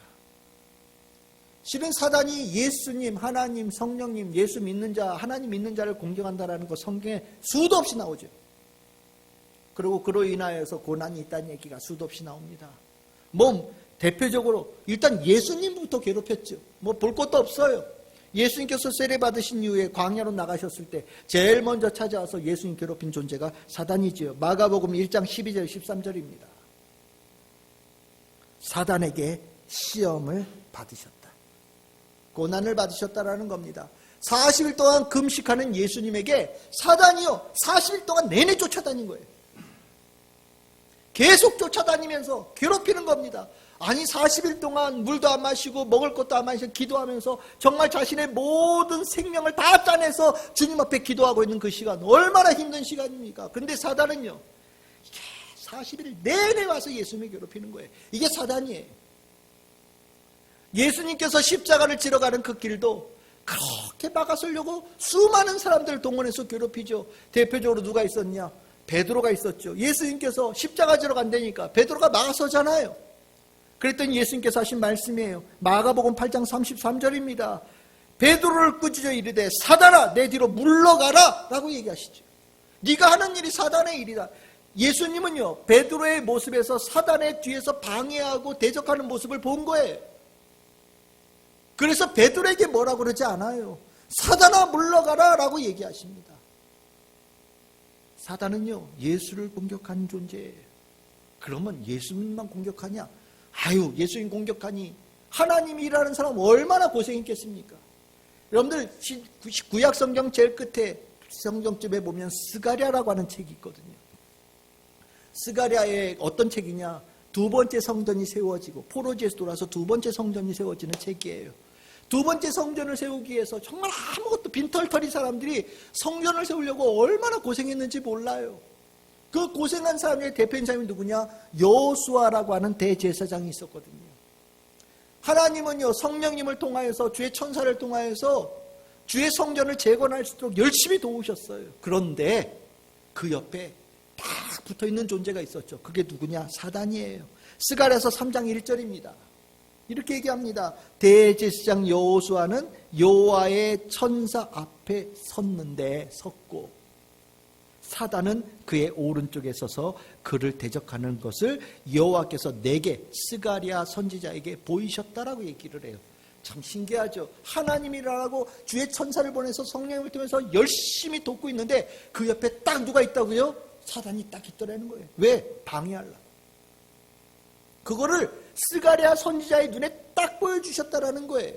실은 사단이 예수님, 하나님, 성령님, 예수 믿는 자, 하나님 믿는 자를 공격한다는 거 성경에 수도 없이 나오죠. 그리고 그로 인하여서 고난이 있다는 얘기가 수도 없이 나옵니다. 대표적으로 일단 예수님부터 괴롭혔죠. 볼 것도 없어요. 예수님께서 세례 받으신 이후에 광야로 나가셨을 때 제일 먼저 찾아와서 예수님 괴롭힌 존재가 사단이지요. 마가복음 1장 12절 13절입니다. 사단에게 시험을 받으셨다. 고난을 받으셨다라는 겁니다. 40일 동안 금식하는 예수님에게 사단이요 40일 동안 내내 쫓아다닌 거예요. 계속 쫓아다니면서 괴롭히는 겁니다. 아니 40일 동안 물도 안 마시고 먹을 것도 안 마시고 기도하면서 정말 자신의 모든 생명을 다 짜내서 주님 앞에 기도하고 있는 그 시간, 얼마나 힘든 시간입니까? 근데 사단은요 40일 내내 와서 예수님을 괴롭히는 거예요. 이게 사단이에요. 예수님께서 십자가를 지러 가는 그 길도 그렇게 막아서려고 수많은 사람들을 동원해서 괴롭히죠. 대표적으로 누가 있었냐? 베드로가 있었죠. 예수님께서 십자가 지러 간다니까 베드로가 막아서잖아요. 그랬더니 예수님께서 하신 말씀이에요. 마가복음 8장 33절입니다. 베드로를 꾸짖어 이르되 사단아 내 뒤로 물러가라 라고 얘기하시죠. 네가 하는 일이 사단의 일이다. 예수님은요 베드로의 모습에서 사단의 뒤에서 방해하고 대적하는 모습을 본 거예요. 그래서 베드로에게 뭐라고 그러지 않아요. 사단아 물러가라 라고 얘기하십니다. 사단은요 예수를 공격하는 존재예요. 그러면 예수님만 공격하냐? 예수님 공격하니 하나님이 일하는 사람 얼마나 고생했겠습니까? 여러분들 구약 성경 제일 끝에 성경집에 보면 스가랴라고 하는 책이 있거든요. 스가랴의 어떤 책이냐? 두 번째 성전이 세워지고 포로지에서 돌아서 두 번째 성전이 세워지는 책이에요. 두 번째 성전을 세우기 위해서 정말 아무것도 빈털터리 사람들이 성전을 세우려고 얼마나 고생했는지 몰라요. 그 고생한 사람의 대표인 사람이 누구냐? 여호수아라고 하는 대제사장이 있었거든요. 하나님은요, 성령님을 통하여서 주의 천사를 통하여서 주의 성전을 재건할 수 있도록 열심히 도우셨어요. 그런데 그 옆에 딱 붙어있는 존재가 있었죠. 그게 누구냐? 사단이에요. 스가랴서 3장 1절입니다. 이렇게 얘기합니다. 대제사장 여호수아는 여호와의 천사 앞에 섰고 사단은 그의 오른쪽에 서서 그를 대적하는 것을 여호와께서 내게 스가랴 선지자에게 보이셨다라고 얘기를 해요. 참 신기하죠. 하나님이라고 주의 천사를 보내서 성령을 통해서 열심히 돕고 있는데 그 옆에 딱 누가 있다고요? 사단이 딱 있더라는 거예요. 왜? 방해하려고. 그거를 스가랴 선지자의 눈에 딱 보여주셨다라는 거예요.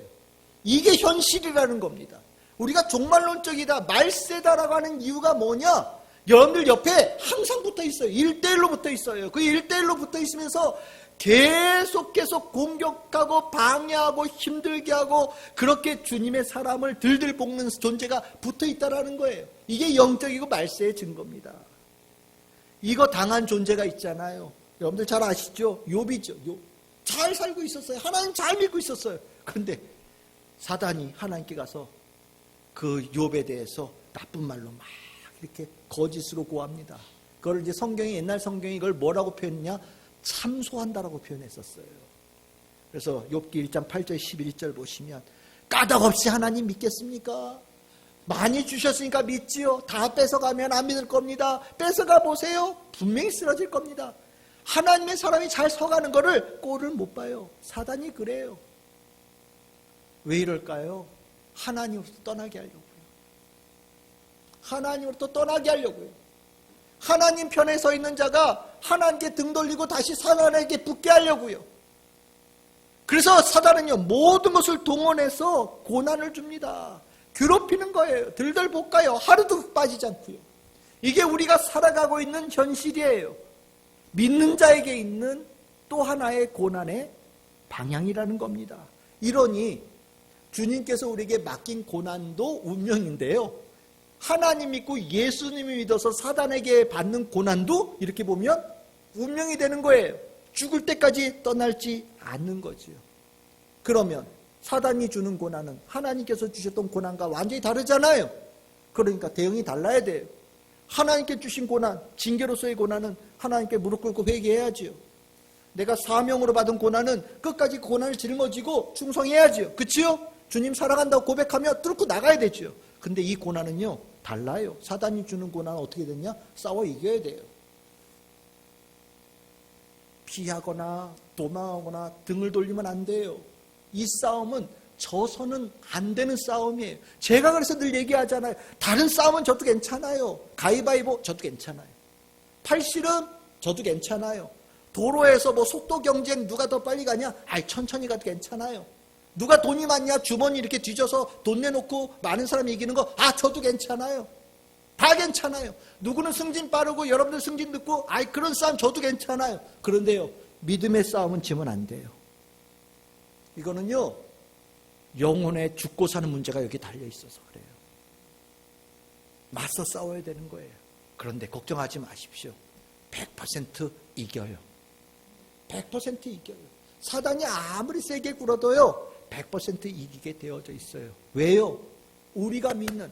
이게 현실이라는 겁니다. 우리가 종말론적이다, 말세다라고 하는 이유가 뭐냐? 여러분들 옆에 항상 붙어 있어요. 1대1로 붙어 있어요. 그 1대1로 붙어 있으면서 계속 공격하고 방해하고 힘들게 하고 그렇게 주님의 사람을 들들 볶는 존재가 붙어 있다라는 거예요. 이게 영적이고 말세의 증거입니다. 이거 당한 존재가 있잖아요. 여러분들 잘 아시죠? 욥이죠. 욥. 잘 살고 있었어요. 하나님 잘 믿고 있었어요. 그런데 사단이 하나님께 가서 그 욥에 대해서 나쁜 말로 막 이렇게 거짓으로 고합니다. 그걸 이제 성경이, 옛날 성경이 이걸 뭐라고 표현했냐? 참소한다라고 표현했었어요. 그래서 욥기 1장 8절 11절 보시면 까닭없이 하나님 믿겠습니까? 많이 주셨으니까 믿지요. 다 뺏어가면 안 믿을 겁니다. 뺏어가 보세요. 분명히 쓰러질 겁니다. 하나님의 사람이 잘 서가는 거를 꼴을 못 봐요. 사단이 그래요. 왜 이럴까요? 하나님으로부터 떠나게 하려고요. 하나님으로부터 떠나게 하려고요. 하나님 편에 서 있는 자가 하나님께 등 돌리고 다시 사단에게 붙게 하려고요. 그래서 사단은요, 모든 것을 동원해서 고난을 줍니다. 괴롭히는 거예요. 들들 볶아요. 하루도 빠지지 않고요. 이게 우리가 살아가고 있는 현실이에요. 믿는 자에게 있는 또 하나의 고난의 방향이라는 겁니다. 이러니 주님께서 우리에게 맡긴 고난도 운명인데요. 하나님 믿고 예수님을 믿어서 사단에게 받는 고난도 이렇게 보면 운명이 되는 거예요. 죽을 때까지 떠날지 않는 거죠. 그러면 사단이 주는 고난은 하나님께서 주셨던 고난과 완전히 다르잖아요. 그러니까 대응이 달라야 돼요. 하나님께 주신 고난, 징계로서의 고난은 하나님께 무릎 꿇고 회개해야지요. 내가 사명으로 받은 고난은 끝까지 고난을 짊어지고 충성해야지요. 그치요? 주님 사랑한다고 고백하며 뚫고 나가야 되죠. 근데 이 고난은요, 달라요. 사단이 주는 고난은 어떻게 되냐? 싸워 이겨야 돼요. 피하거나 도망하거나 등을 돌리면 안 돼요. 이 싸움은 져서는 안 되는 싸움이에요. 제가 그래서 늘 얘기하잖아요. 다른 싸움은 저도 괜찮아요. 가위바위보 저도 괜찮아요. 팔씨름 저도 괜찮아요. 도로에서 뭐 속도 경쟁 누가 더 빨리 가냐? 천천히 가도 괜찮아요. 누가 돈이 많냐? 주머니 이렇게 뒤져서 돈 내놓고 많은 사람이 이기는 거 저도 괜찮아요. 다 괜찮아요. 누구는 승진 빠르고 여러분들 승진 늦고 그런 싸움 저도 괜찮아요. 그런데요, 믿음의 싸움은 지면 안 돼요. 이거는요, 영혼의 죽고 사는 문제가 여기 달려 있어서 그래요. 맞서 싸워야 되는 거예요. 그런데 걱정하지 마십시오. 100% 이겨요. 100% 이겨요. 사단이 아무리 세게 굴어도요, 100% 이기게 되어져 있어요. 왜요? 우리가 믿는,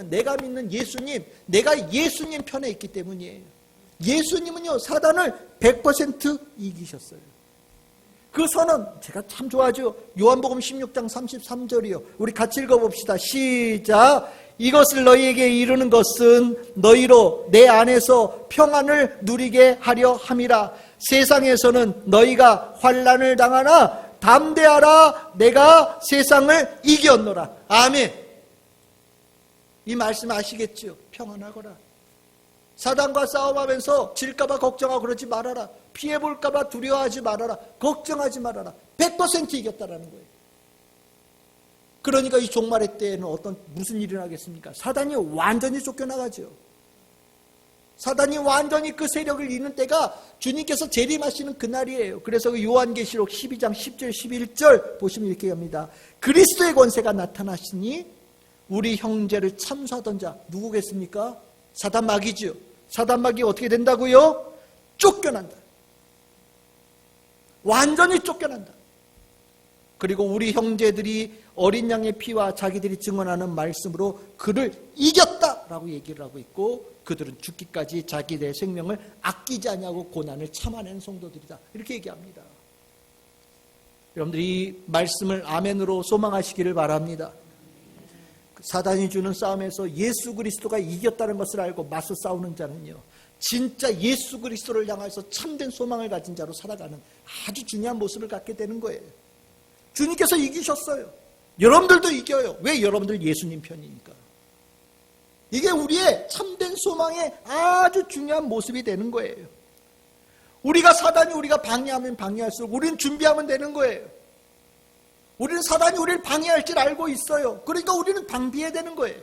내가 믿는 예수님, 내가 예수님 편에 있기 때문이에요. 예수님은요, 사단을 100% 이기셨어요. 그 선언 제가 참 좋아하죠. 요한복음 16장 33절이요. 우리 같이 읽어봅시다. 시작. 이것을 너희에게 이르는 것은 너희로 내 안에서 평안을 누리게 하려 함이라. 세상에서는 너희가 환난을 당하나 담대하라. 내가 세상을 이겼노라. 아멘. 이 말씀 아시겠죠? 평안하거라. 사단과 싸움하면서 질까봐 걱정하고 그러지 말아라. 피해볼까봐 두려워하지 말아라. 걱정하지 말아라. 100% 이겼다라는 거예요. 그러니까 이 종말의 때에는 무슨 일이 나겠습니까? 사단이 완전히 쫓겨나가죠. 사단이 완전히 그 세력을 잃는 때가 주님께서 재림하시는 그날이에요. 그래서 그 요한계시록 12장 10절 11절 보시면 이렇게 합니다. 그리스도의 권세가 나타나시니 우리 형제를 참수하던 자 누구겠습니까? 사단마귀죠. 사단마귀 어떻게 된다고요? 쫓겨난다. 완전히 쫓겨난다. 그리고 우리 형제들이 어린 양의 피와 자기들이 증언하는 말씀으로 그를 이겼다라고 얘기를 하고 있고, 그들은 죽기까지 자기들의 생명을 아끼지 아니하고 고난을 참아낸 성도들이다, 이렇게 얘기합니다. 여러분들이 이 말씀을 아멘으로 소망하시기를 바랍니다. 사단이 주는 싸움에서 예수 그리스도가 이겼다는 것을 알고 맞서 싸우는 자는요, 진짜 예수 그리스도를 향해서 참된 소망을 가진 자로 살아가는 아주 중요한 모습을 갖게 되는 거예요. 주님께서 이기셨어요. 여러분들도 이겨요. 왜? 여러분들 예수님 편이니까. 이게 우리의 참된 소망의 아주 중요한 모습이 되는 거예요. 사단이 우리가 방해하면 방해할수록 우리는 준비하면 되는 거예요. 우리는 사단이 우리를 방해할 줄 알고 있어요. 그러니까 우리는 방비해야 되는 거예요.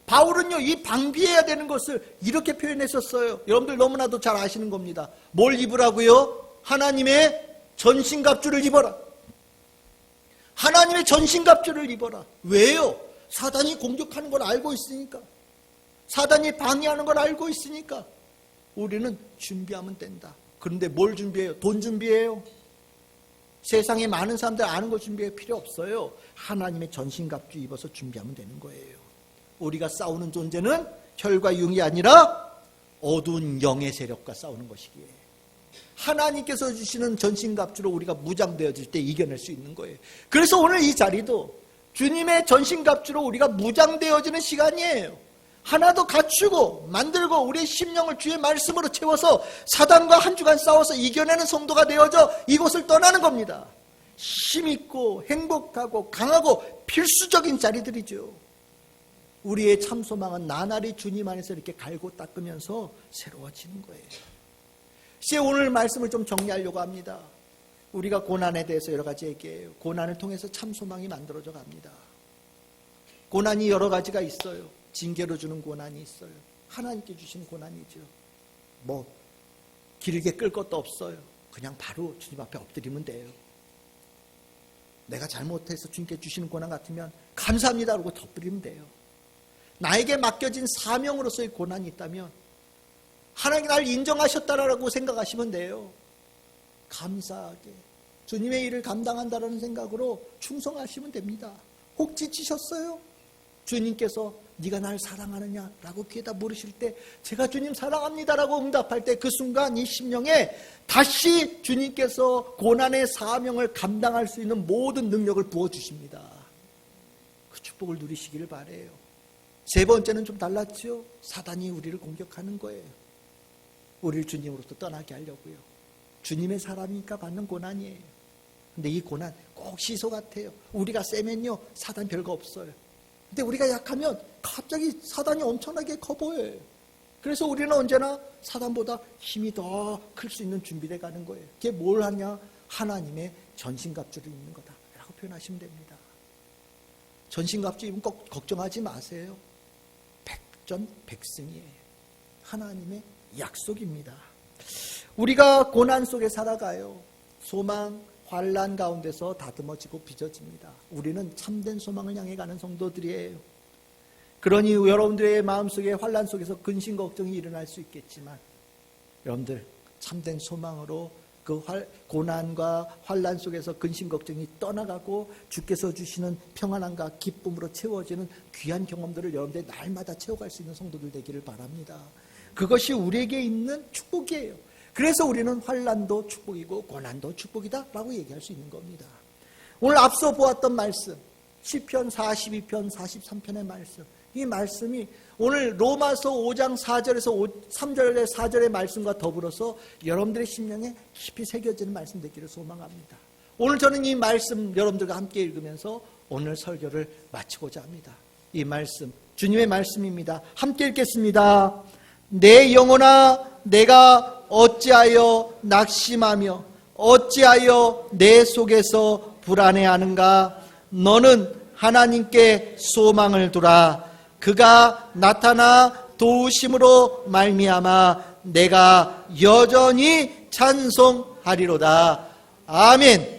바울은요, 이 방비해야 되는 것을 이렇게 표현했었어요. 여러분들 너무나도 잘 아시는 겁니다. 뭘 입으라고요? 하나님의 전신갑주를 입어라. 하나님의 전신갑주를 입어라. 왜요? 사단이 공격하는 걸 알고 있으니까. 사단이 방해하는 걸 알고 있으니까 우리는 준비하면 된다. 그런데 뭘 준비해요? 돈 준비해요? 세상에 많은 사람들 아는 거 준비할 필요 없어요. 하나님의 전신갑주 입어서 준비하면 되는 거예요. 우리가 싸우는 존재는 혈과 육이 아니라 어두운 영의 세력과 싸우는 것이기에, 하나님께서 주시는 전신갑주로 우리가 무장되어질 때 이겨낼 수 있는 거예요. 그래서 오늘 이 자리도 주님의 전신갑주로 우리가 무장되어지는 시간이에요. 하나도 갖추고 만들고 우리의 심령을 주의 말씀으로 채워서 사단과 한 주간 싸워서 이겨내는 성도가 되어져 이곳을 떠나는 겁니다. 힘있고 행복하고 강하고 필수적인 자리들이죠. 우리의 참 소망은 나날이 주님 안에서 이렇게 갈고 닦으면서 새로워지는 거예요. 이제 오늘 말씀을 좀 정리하려고 합니다. 우리가 고난에 대해서 여러 가지 얘기해요. 고난을 통해서 참 소망이 만들어져 갑니다. 고난이 여러 가지가 있어요. 징계로 주는 고난이 있어요. 하나님께 주신 고난이죠. 길게 끌 것도 없어요. 그냥 바로 주님 앞에 엎드리면 돼요. 내가 잘못해서 주님께 주시는 고난 같으면 감사합니다 그러고 덮드리면 돼요. 나에게 맡겨진 사명으로서의 고난이 있다면 하나님이 나를 인정하셨다라고 생각하시면 돼요. 감사하게 주님의 일을 감당한다라는 생각으로 충성하시면 됩니다. 혹 지치셨어요? 주님께서 네가 날 사랑하느냐라고 귀에다 물으실 때 제가 주님 사랑합니다라고 응답할 때 그 순간 이 심령에 다시 주님께서 고난의 사명을 감당할 수 있는 모든 능력을 부어주십니다. 그 축복을 누리시기를 바라요. 세 번째는 좀 달랐죠. 사단이 우리를 공격하는 거예요. 우리를 주님으로부터 떠나게 하려고요. 주님의 사람이니까 받는 고난이에요. 근데 이 고난 꼭 시소 같아요. 우리가 세면요 사단 별거 없어요. 근데 우리가 약하면 갑자기 사단이 엄청나게 커 보여요. 그래서 우리는 언제나 사단보다 힘이 더 클 수 있는 준비돼 가는 거예요. 그게 뭘 하냐? 하나님의 전신갑주를 입는 거다라고 표현하시면 됩니다. 전신갑주 입으면 꼭 걱정하지 마세요. 백전백승이에요. 하나님의 약속입니다. 우리가 고난 속에 살아가요. 소망, 환난 가운데서 다듬어지고 빚어집니다. 우리는 참된 소망을 향해 가는 성도들이에요. 그러니 여러분들의 마음속에 환난 속에서 근심 걱정이 일어날 수 있겠지만 여러분들 참된 소망으로 그 고난과 환난 속에서 근심 걱정이 떠나가고 주께서 주시는 평안함과 기쁨으로 채워지는 귀한 경험들을 여러분들 날마다 채워갈 수 있는 성도들 되기를 바랍니다. 그것이 우리에게 있는 축복이에요. 그래서 우리는 환난도 축복이고 고난도 축복이다라고 얘기할 수 있는 겁니다. 오늘 앞서 보았던 말씀 시편 42편 43편의 말씀, 이 말씀이 오늘 로마서 5장 4절에서 3절의 4절의 말씀과 더불어서 여러분들의 심령에 깊이 새겨지는 말씀 되기를 소망합니다. 오늘 저는 이 말씀 여러분들과 함께 읽으면서 오늘 설교를 마치고자 합니다. 이 말씀 주님의 말씀입니다. 함께 읽겠습니다. 내 영혼아 내가 어찌하여 낙심하며 어찌하여 내 속에서 불안해하는가? 너는 하나님께 소망을 두라. 그가 나타나 도우심으로 말미암아 내가 여전히 찬송하리로다. 아멘.